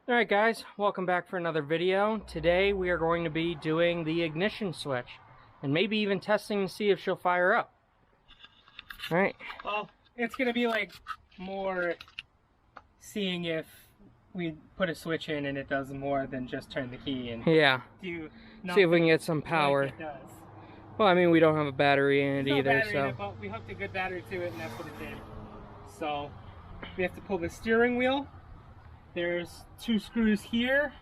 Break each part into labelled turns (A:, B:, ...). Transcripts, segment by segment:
A: Alright guys, welcome back for another video. Today we are going to be doing the ignition switch and maybe even testing to see if she'll fire up. Alright.
B: Well, it's going to be like more seeing if we put a switch in and it does more than just turn the key and
A: see if we can get some power.
B: Like it does.
A: Well, I mean, we don't have a battery in it either, so.
B: But we hooked a good battery to it and that's what it did. So we have to pull the steering wheel. There's 2 screws here,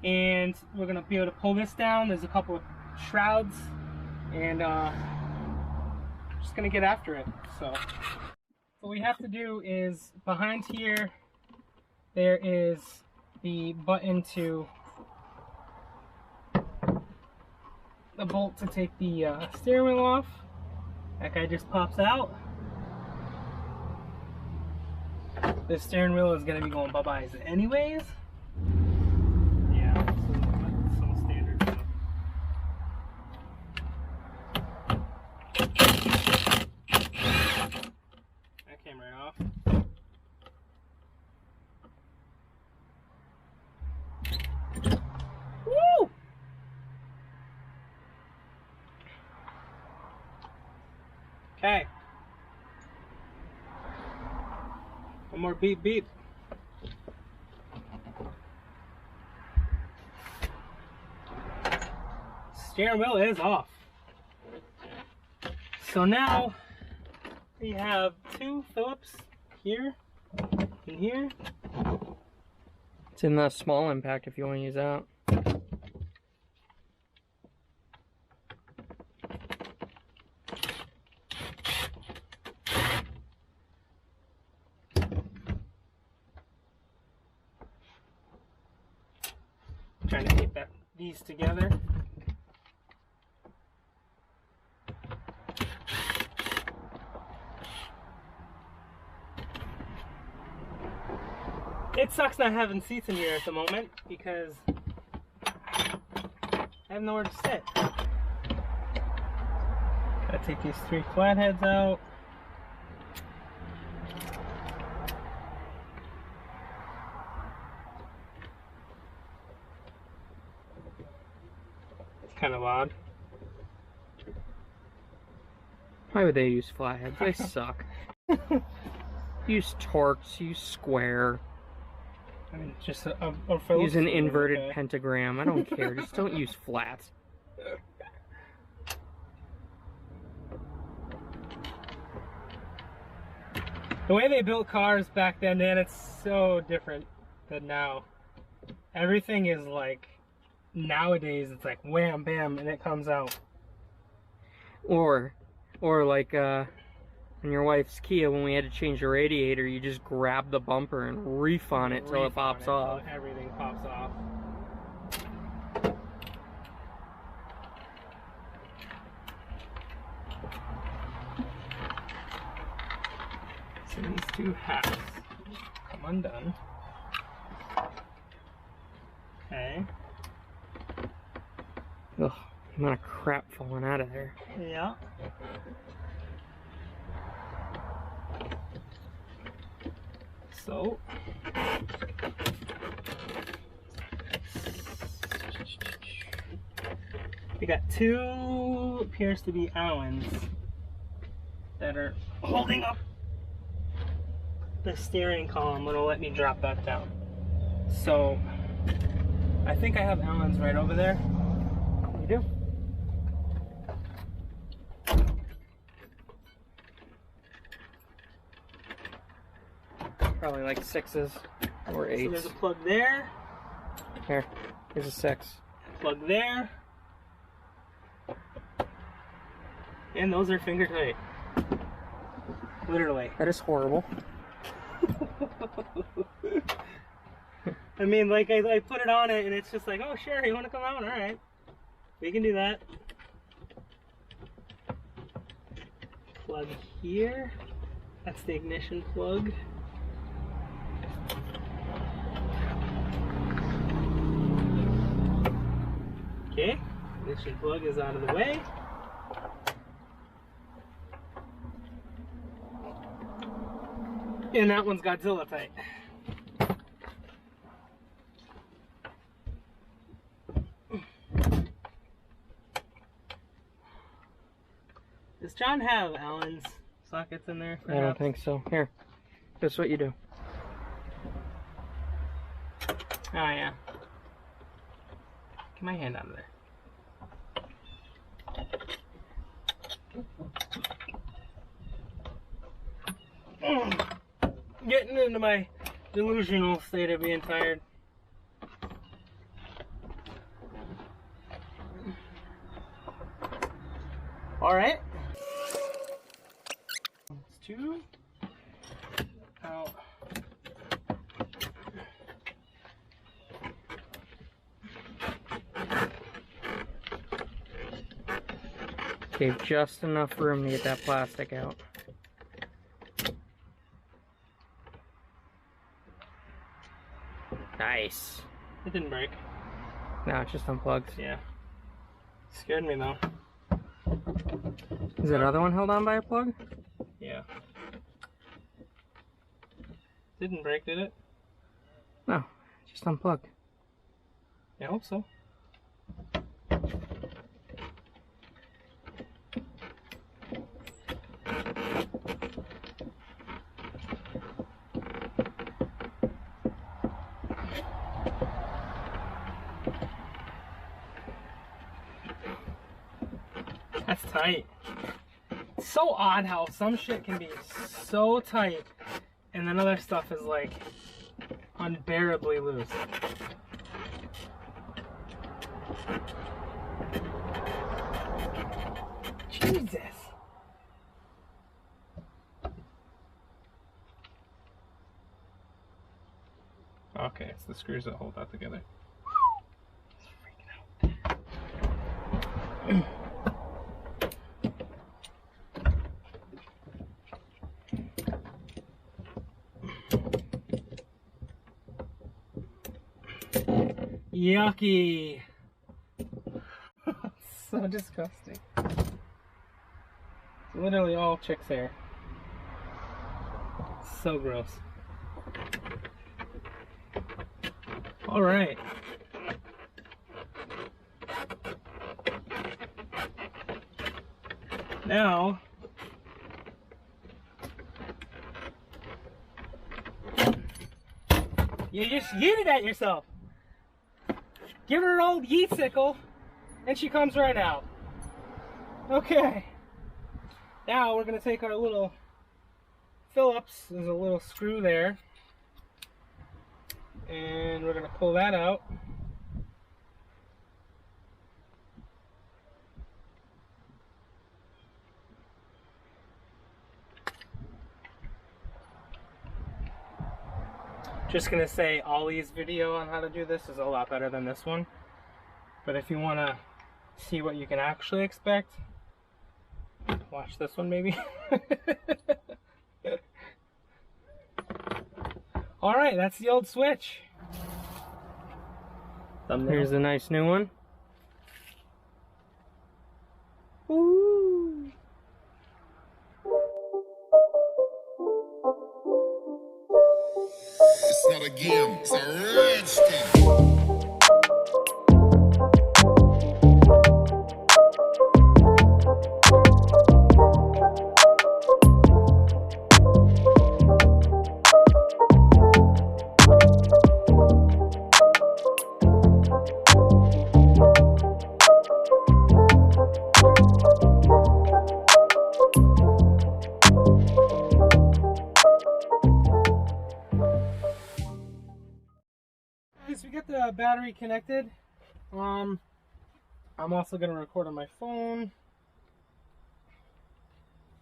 B: and we're gonna be able to pull this down. There's a couple of shrouds, and just gonna get after it. So what we have to do is behind here, there is the button to the bolt to take the steering wheel off. That guy just pops out. The steering wheel is going to be going bye-byes anyways. Yeah, some standard stuff. That came right off. Woo! Okay. One more beep beep. Steering wheel is off. So now we have 2 Phillips here and here.
A: It's in the small impact if you want to use that.
B: Trying to keep these together. It sucks not having seats in here at the moment because I have nowhere to sit. Gotta take these 3 flatheads out. Kind of odd.
A: Why would they use flatheads? They suck. Use torques, use square.
B: I mean, just
A: use an inverted pentagram. I don't care. Just don't use flats.
B: The way they built cars back then, man, it's so different than now. Everything is like, nowadays it's like wham bam and it comes out.
A: Or like in your wife's Kia, when we had to change the radiator, you just grab the bumper and reef on it till it pops off.
B: Till everything pops off. So these 2 halves come undone. Okay.
A: Ugh, the amount of crap falling out of there.
B: Yeah. So we got 2 appears to be Allens that are holding up the steering column. It'll let me drop that down. So I think I have Allens right over there. You do?
A: Probably like 6s or 8s.
B: So there's a plug there.
A: Here, here's a 6.
B: Plug there. And those are finger tight. Literally.
A: That is horrible.
B: I mean, like, I put it on it and it's just like, oh, sure, you want to come out? All right. We can do that. Plug here. That's the ignition plug. Okay, ignition plug is out of the way. And that one's Godzilla tight. Does John have Allen's sockets in there?
A: I don't think so. Here, that's what you do.
B: Oh yeah. Get my hand out of there. Getting into my delusional state of being tired. Alright. It's 2. Out.
A: Gave just enough room to get that plastic out. Nice.
B: It didn't break.
A: No, it just unplugged.
B: Yeah. Scared me though.
A: Is that other one held on by a plug?
B: Yeah. Didn't break, did it?
A: No, just unplugged.
B: I hope so. That's tight. It's so odd how some shit can be so tight and then other stuff is like unbearably loose. Jesus. Okay, it's the screws that hold that together. It's freaking out. Yucky. So disgusting. It's literally all chick's hair. So gross. Alright. Now, you just yeeted at yourself. Give her an old yeet sickle, and she comes right out. Okay. Now we're going to take our little Phillips. There's a little screw there. And we're going to pull that out. Just going to say Ollie's video on how to do this is a lot better than this one. But if you want to see what you can actually expect, watch this one maybe. Alright, that's the old switch. Thumbnail.
A: Here's a nice new one.
B: Ooh.
C: It's not a game, it's a rich thing.
B: We get the battery connected. I'm also going to record on my phone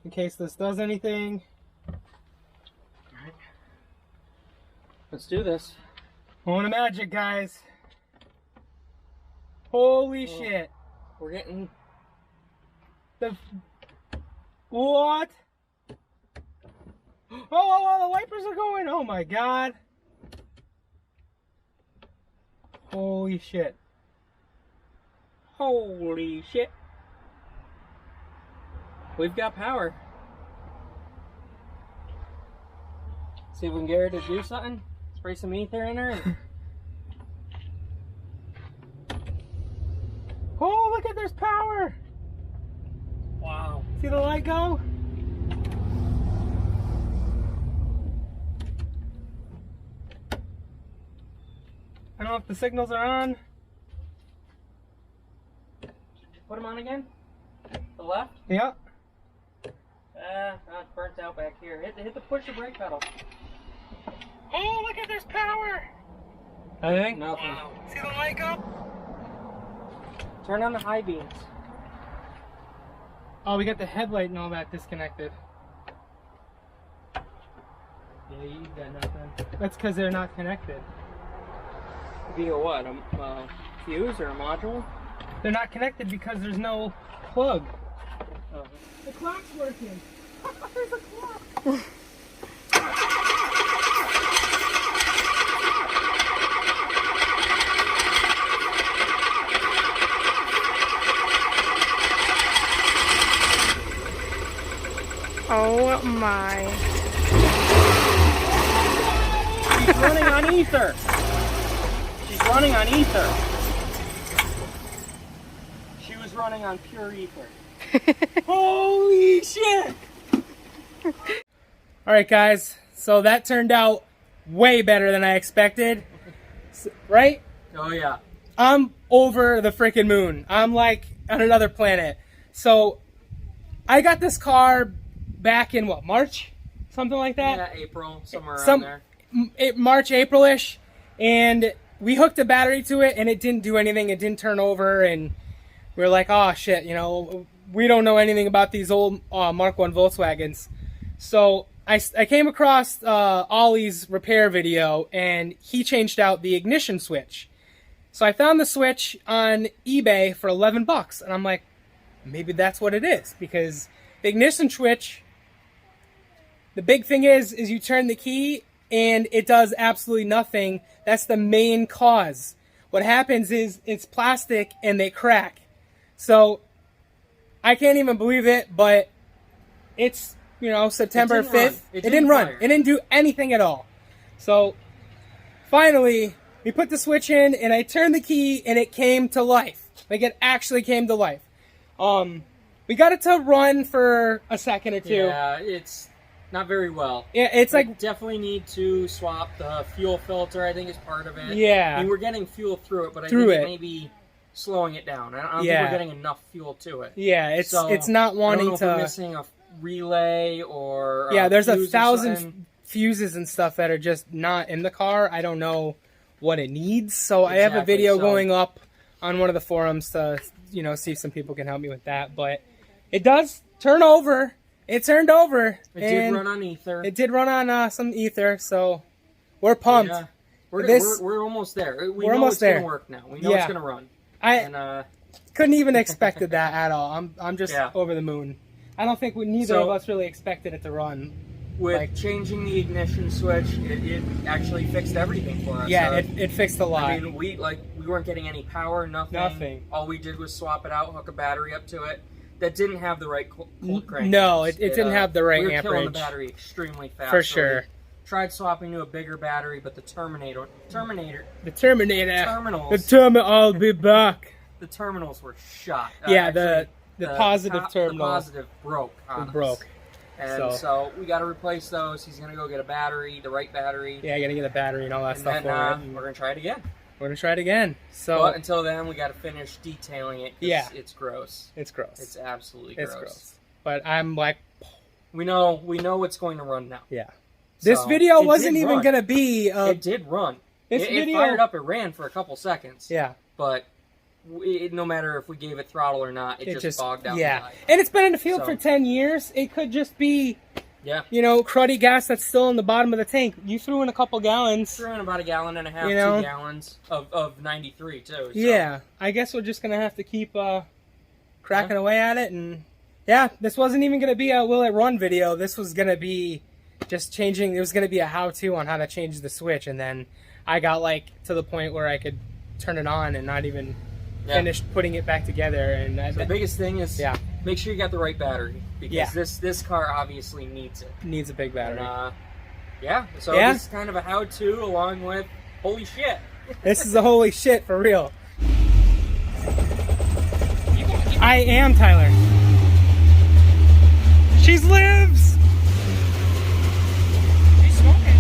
B: in case this does anything. Alright.
A: Let's do this.
B: Moment of magic, guys. Holy shit.
A: We're getting...
B: What? Oh, the wipers are going. Oh my god. Holy shit.
A: Holy shit. We've got power. See if we can get her to do something. Spray some ether in her. And...
B: Oh, look at, there's power.
A: Wow.
B: See the light go? I don't know if the signals are on.
A: Put them on again. The left.
B: Yeah.
A: It's burnt out back here. Hit the push the brake pedal.
B: Oh, look at there's power. Anything?
A: Nothing.
B: Wow. See the light go?
A: Turn on the high beams.
B: Oh, we got the headlight and all that disconnected.
A: Yeah, you got nothing.
B: That's because they're not connected.
A: Via what? A fuse or a module?
B: They're not connected because there's no plug.
A: Oh.
B: The clock's working. There's a clock.
D: Oh my.
A: She's running on ether. She's running on ether. She was running on pure ether.
B: Holy shit! Alright guys, so that turned out way better than I expected. Right?
A: Oh yeah.
B: I'm over the freaking moon. I'm like on another planet. So I got this car back in what, March? Something like that?
A: Yeah, April, somewhere around there.
B: March, April-ish. And we hooked a battery to it and it didn't do anything. It didn't turn over and we were like, oh shit, you know, we don't know anything about these old Mark 1 Volkswagens. So I came across Ollie's repair video and he changed out the ignition switch. So I found the switch on eBay for $11 and I'm like, maybe that's what it is, because the ignition switch, the big thing is you turn the key and it does absolutely nothing. That's the main cause. What happens is it's plastic and they crack. So I can't even believe it, but it's, you know, September 5th. It didn't run. It didn't do anything at all. So finally, we put the switch in and I turned the key and it came to life. Like, it actually came to life. We got it to run for a second or two.
A: Yeah, it's not very well.
B: Yeah, it's
A: we
B: like,
A: definitely need to swap the fuel filter. I think is part of it.
B: Yeah.
A: I mean, we're getting fuel through it, but I think it may be slowing it down. I don't think we're getting enough fuel to it.
B: Yeah, it's not wanting
A: I don't know if
B: to.
A: we're missing a relay or
B: there's
A: fuse
B: 1,000 fuses and stuff that are just not in the car. I don't know what it needs. So I have a video going up on one of the forums to, you know, see if some people can help me with that. But it does turn over. It turned over.
A: It did run on ether.
B: It did run on some ether, so we're pumped.
A: Yeah. We're almost there. We're almost there. It's gonna work now. We know it's gonna run.
B: I couldn't even expected that at all. I'm just over the moon. I don't think neither of us really expected it to run.
A: With changing the ignition switch, it actually fixed everything for us.
B: Yeah, it fixed a lot.
A: I mean, we weren't getting any power, nothing. All we did was swap it out, hook a battery up to it. That didn't have the right cold crank.
B: No, it didn't have the right amperage.
A: We were killing the battery extremely fast.
B: For sure.
A: Tried swapping to a bigger battery, but the terminals.
B: I'll be back.
A: The terminals were shot.
B: Yeah, the positive terminal.
A: The positive broke.
B: It broke.
A: And so we got to replace those. He's gonna go get a battery, the right battery.
B: Yeah, gotta get a battery and all that stuff for it.
A: We're gonna try it again.
B: We're gonna try it again. So,
A: but until then, we got to finish detailing it.
B: Yeah,
A: it's gross.
B: It's gross.
A: It's absolutely gross.
B: It's gross. But I'm like,
A: we know it's going to run now.
B: Yeah. This video wasn't even gonna be.
A: It did run. It fired up. It ran for a couple seconds.
B: Yeah.
A: But no matter if we gave it throttle or not, it just bogged down.
B: Yeah. And it's been in the field for 10 years. It could just be.
A: Yeah.
B: You know, cruddy gas that's still in the bottom of the tank. You threw in a couple gallons.
A: Threw in about 1.5 gallons, 2 gallons of 93 too. So.
B: Yeah. I guess we're just gonna have to keep cracking away at it, and this wasn't even gonna be a will it run video. This was gonna be just changing. It was gonna be a how-to on how to change the switch, and then I got like to the point where I could turn it on and not even finish putting it back together. And
A: so the biggest thing is make sure you got the right battery. Because this car obviously needs it.
B: Needs a big battery.
A: And, so this is kind of a how-to along with holy shit.
B: This is a holy shit for real. I am Tyler. She lives! She's smoking.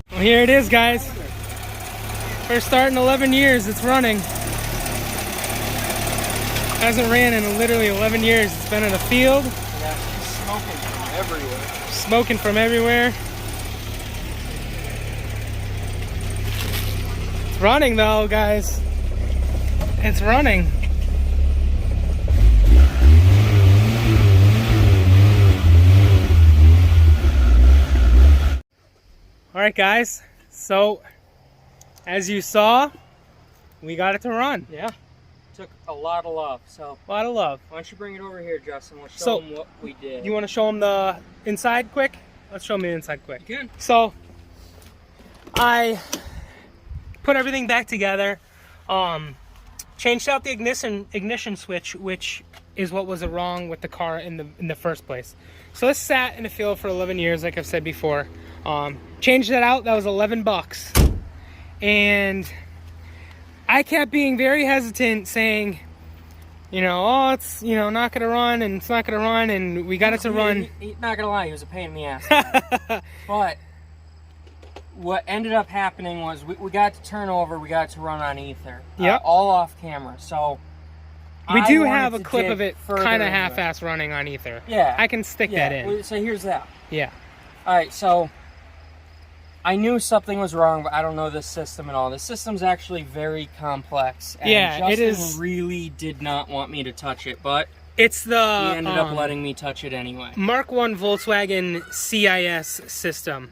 B: Well, here it is, guys. First start in 11 years, it's running. Hasn't ran in literally 11 years. It's been in a field.
A: Yeah, she's smoking from everywhere.
B: Smoking from everywhere. It's running though, guys. It's running. Alright guys, so as you saw, we got it to run.
A: Yeah. Took a lot of love. So
B: A lot of love.
A: why don't you bring it over here, Justin? We'll show them what we did.
B: You want to show them the inside quick? Let's show them the inside quick.
A: You can.
B: So I put everything back together, changed out the ignition switch, which is what was wrong with the car in the first place. So this sat in the field for 11 years, like I've said before. Changed that out. That was $11, and I kept being very hesitant, saying, you know, oh, it's, you know, not gonna run, and it's not gonna run, and we got it to run.
A: Not gonna lie, he was a pain in the ass. But what ended up happening was we got to turn over, we got to run on ether.
B: Yep.
A: All off camera. So
B: We
A: I
B: do
A: wanted
B: have a
A: to
B: clip
A: dig
B: of it
A: further
B: kind of
A: into it.
B: half-ass running on ether.
A: Yeah.
B: I can stick that in.
A: So here's that.
B: Yeah.
A: Alright, so I knew something was wrong, but I don't know this system at all. This system's actually very complex. And
B: Yeah,
A: Justin
B: it is.
A: really did not want me to touch it, but
B: It's the
A: he ended up letting me touch it anyway.
B: Mark 1 Volkswagen CIS system.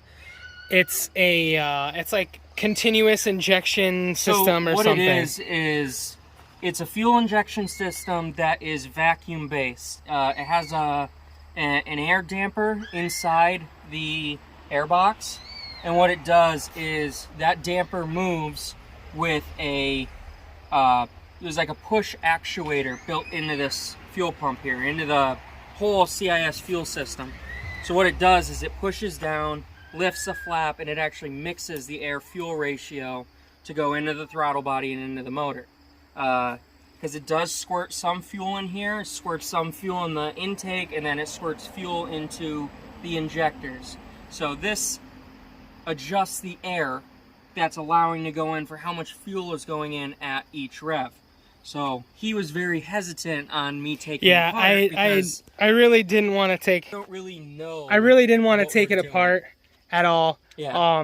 B: It's a it's like continuous injection system or
A: what
B: something.
A: It is it's a fuel injection system that is vacuum based. It has an air damper inside the airbox, and what it does is that damper moves with there's like a push actuator built into this fuel pump here, into the whole CIS fuel system. So what it does is it pushes down, lifts the flap, and it actually mixes the air-fuel ratio to go into the throttle body and into the motor. Because it does squirt some fuel in here, squirts some fuel in the intake, and then it squirts fuel into the injectors. So this adjusts the air that's allowing to go in for how much fuel is going in at each rev. So he was very hesitant on me taking it apart because
B: I really didn't want to take.
A: I don't really know.
B: I really didn't want to
A: what
B: take
A: we're
B: it
A: doing.
B: apart at all.
A: Yeah.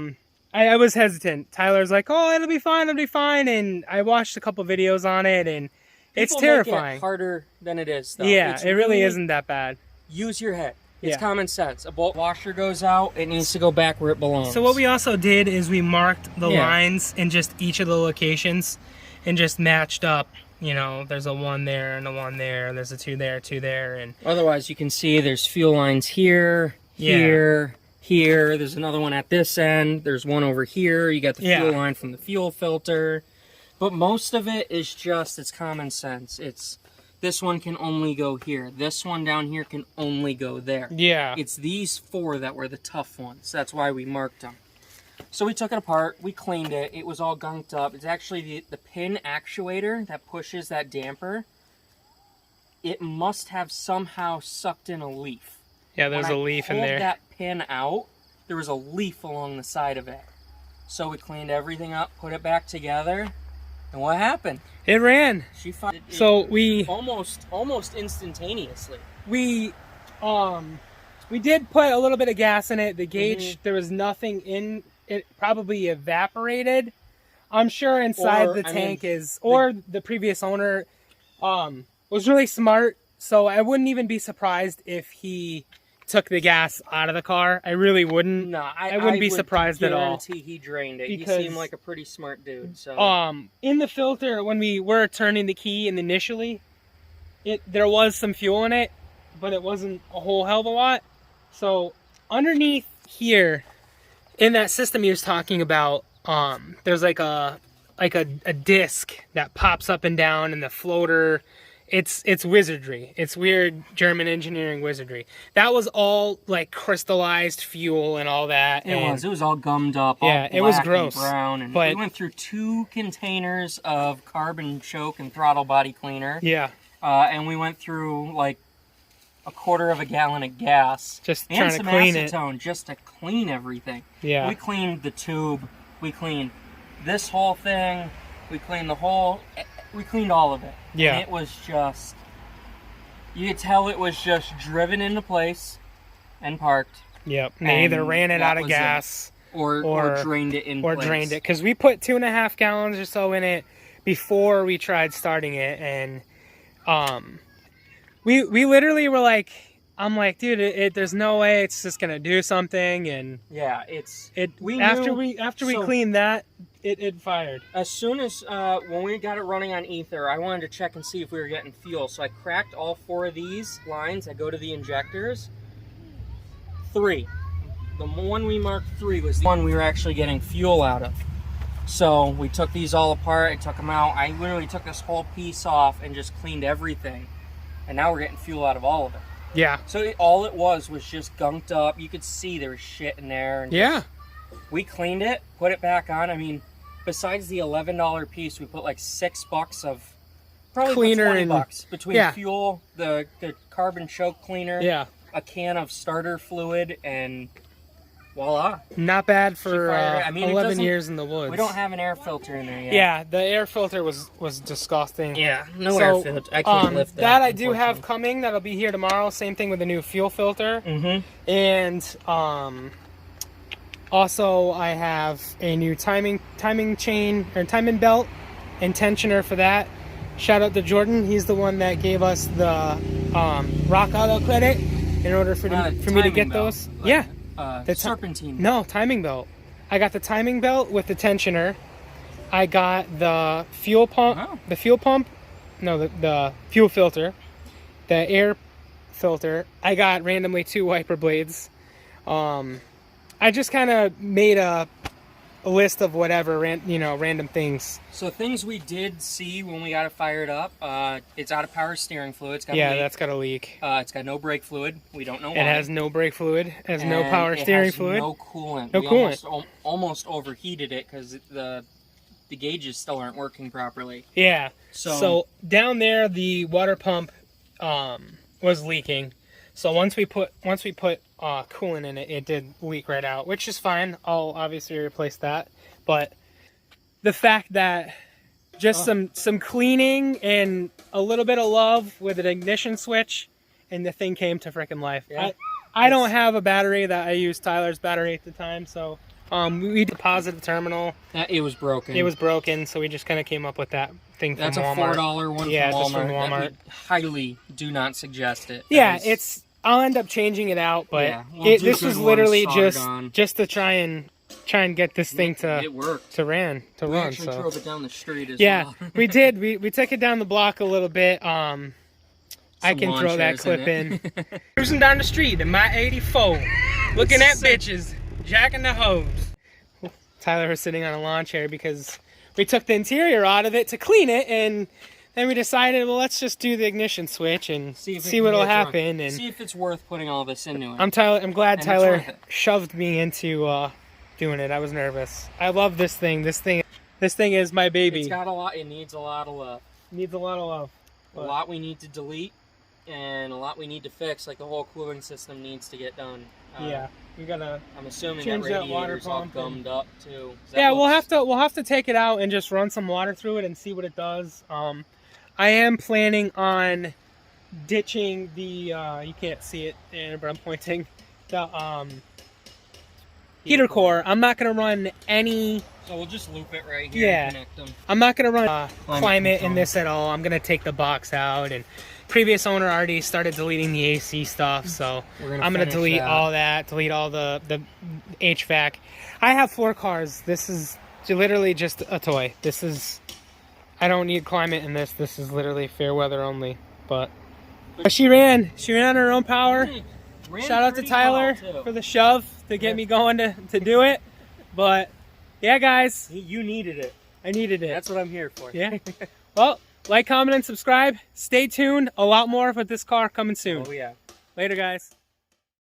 B: I was hesitant. Tyler's like, "Oh, it'll be fine," and I watched a couple videos on it, and it's
A: People make
B: terrifying.
A: it harder than it is, though.
B: Yeah,
A: It's
B: it really isn't that bad.
A: Use your head. It's
B: Yeah.
A: common sense. A bolt washer goes out, it needs to go back where it belongs.
B: So what we also did is we marked the
A: Yeah.
B: lines in just each of the locations, and just matched up. You know, there's a 1 there and a 1 there. There's a 2 there, 2 there, and
A: Otherwise, you can see there's fuel lines here,
B: Yeah.
A: here. There's another one at this end. There's one over here. You got the
B: Yeah.
A: fuel line from the fuel filter. But most of it is just, it's common sense. It's, this one can only go here. This one down here can only go there.
B: yeah,
A: It's these 4 that were the tough ones. That's why we marked them. So we took it apart, we cleaned it, it was all gunked up. It's actually the pin actuator that pushes that damper. It must have somehow sucked in a leaf.
B: yeah. There's
A: When
B: a
A: I
B: leaf in
A: pulled
B: there.
A: that pin out, there was a leaf along the side of it. So we cleaned everything up, put it back together, and what happened?
B: It ran.
A: She found it
B: So we
A: almost instantaneously.
B: we did put a little bit of gas in it. The gauge,
A: Mhm.
B: there was nothing in it. Probably evaporated. I'm sure inside
A: Or,
B: the
A: I
B: tank
A: mean,
B: is, or the previous owner was really smart. So I wouldn't even be surprised if he took the gas out of the car. I really wouldn't.
A: No,
B: I wouldn't be surprised at all.
A: guarantee he drained it.
B: Because-
A: he seemed like a pretty smart dude. So
B: In the filter, when we were turning the key and initially, there was some fuel in it, but it wasn't a whole hell of a lot. So underneath here, in that system he was talking about, there's like a disc that pops up and down, and the floater. It's wizardry. It's weird German engineering wizardry. That was all like crystallized fuel and all that.
A: it was all gummed up.
B: Yeah,
A: all
B: it was
A: black
B: gross,
A: and brown, and
B: but-
A: we went through 2 containers of carbon choke and throttle body cleaner.
B: Yeah.
A: And we went through like 1/4 of a gallon of gas.
B: Just
A: and
B: trying to
A: some
B: clean it.
A: acetone just to clean everything.
B: Yeah.
A: We cleaned the tube. We cleaned this whole thing. We cleaned all of it.
B: Yeah.
A: And it was just, you could tell it was just driven into place and parked.
B: Yep. And they either ran it out of gas
A: or drained it in
B: or
A: place.
B: drained it, because we put 2.5 gallons or so in it before we tried starting it, and we literally were like, I'm like, dude, there's no way it's just gonna do something, and
A: yeah,
B: after we cleaned that, it fired.
A: As soon as when we got it running on ether, I wanted to check and see if we were getting fuel, so I cracked all 4 of these lines that go to the injectors. 3. The one we marked 3 was the one we were actually getting fuel out of. So we took these all apart. I took them out. I literally took this whole piece off and just cleaned everything, and now we're getting fuel out of all of it.
B: Yeah.
A: So all it was just gunked up. You could see there was shit in there. And
B: yeah.
A: We cleaned it, put it back on. I mean, besides the $11 piece, we put like $6 of probably
B: cleaner
A: $20 between fuel, the carbon choke cleaner, a can of starter fluid, and voila.
B: Not bad for
A: I mean,
B: 11 years in the woods.
A: We don't have an air filter in there yet.
B: Yeah, the air filter was disgusting.
A: Yeah, no air filter. I can't lift that.
B: That I do have coming. That'll be here tomorrow. Same thing with the new fuel filter.
A: Mm-hmm.
B: And also I have a new timing chain or timing belt and tensioner for that. Shout out to Jordan. He's the one that gave us the Rock Auto credit in order for me to get those.
A: Like,
B: yeah.
A: The serpentine.
B: No, timing belt. I got the timing belt with the tensioner. I got the fuel pump.
A: Oh.
B: The fuel pump. No, the fuel filter. The air filter. I got randomly 2 wiper blades. I just kind of made a list of whatever, random things.
A: So things we did see when we got it fired up. It's out of power steering fluid. It's got
B: that's got a leak.
A: It's got no brake fluid. We don't know why.
B: It has no brake fluid. It has no power steering fluid.
A: No coolant.
B: No coolant.
A: Almost overheated it because the gauges still aren't working properly.
B: Yeah. So down there, the water pump was leaking. So once we put coolant in it, it did leak right out, which is fine. I'll obviously replace that. But the fact that just some cleaning and a little bit of love with an ignition switch, and the thing came to freaking life.
A: Yeah.
B: I don't have a battery. That I used Tyler's battery at the time, so we did the positive terminal.
A: It was broken.
B: It was broken, so we just kind of came up with that thing from Walmart.
A: That's a $4 one from Walmart.
B: Just from Walmart.
A: We highly do not suggest it.
B: I'll end up changing it out, but this was literally just to try and get this thing to run.
A: We actually drove it down the street as well.
B: Yeah, we did. We took it down the block a little bit. I can throw that clip in. Cruising down the street in my 84, looking at bitches, jacking the hose. Tyler was sitting on a lawn chair because we took the interior out of it to clean it, and then we decided, well, let's just do the ignition switch and see what'll happen, and
A: see if it's worth putting all this into it.
B: I'm glad Tyler shoved me into doing it. I was nervous. I love this thing. This thing is my baby.
A: It's got a lot. It needs a lot of love.
B: Needs a lot of love.
A: A lot we need to delete, and a lot we need to fix. Like the whole cooling system needs to get done.
B: Yeah, we gotta.
A: I'm assuming that radiator's all gummed up too.
B: Yeah, we'll have to take it out and just run some water through it and see what it does. I am planning on ditching the, you can't see it, but I'm pointing, the heater core. I'm not going to run any...
A: So we'll just loop it right here and connect them.
B: I'm not going to run climate in this at all. I'm going to take the box out, and previous owner already started deleting the AC stuff, so I'm going to delete all that, delete all the HVAC. I have 4 cars. This is literally just a toy. I don't need climate in this. This is literally fair weather only. But she ran on her own power. Shout out to Tyler for the shove to get me going to do it. But yeah, guys,
A: you needed it.
B: I needed it.
A: That's what I'm here for.
B: Yeah. Well, like, comment, and subscribe. Stay tuned. A lot more with this car coming soon.
A: Oh yeah.
B: Later, guys.